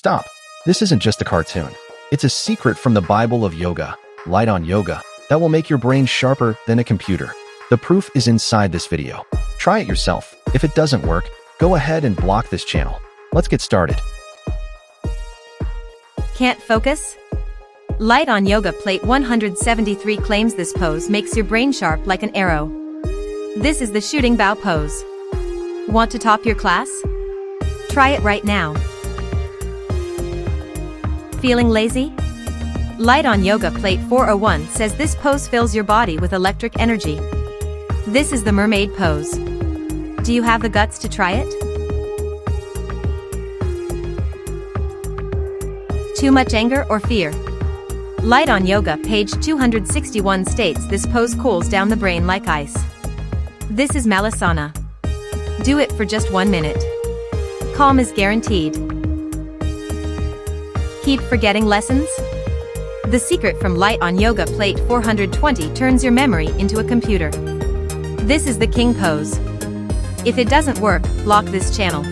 stop. This isn't just a cartoon. It's a secret from the Bible of yoga, light on yoga, that will make your brain sharper than a computer. The proof is inside this video. Try it yourself. If it doesn't work, go ahead and block this channel. Let's get started. Can't focus? Light on Yoga Plate 173 claims this pose makes your brain sharp like an arrow. This is the shooting bow pose. Want to top your class? Try it right now. Feeling lazy? Light on Yoga Plate 401 says this pose fills your body with electric energy. This is the mermaid pose. Do you have the guts to try it? Too much anger or fear? Light on Yoga page 261 states this pose cools down the brain like ice. This is Malasana. Do it for just 1 minute. Calm is guaranteed. Keep forgetting lessons? The secret from Light on Yoga Plate 420 turns your memory into a computer. This is the king pose. If it doesn't work, block this channel.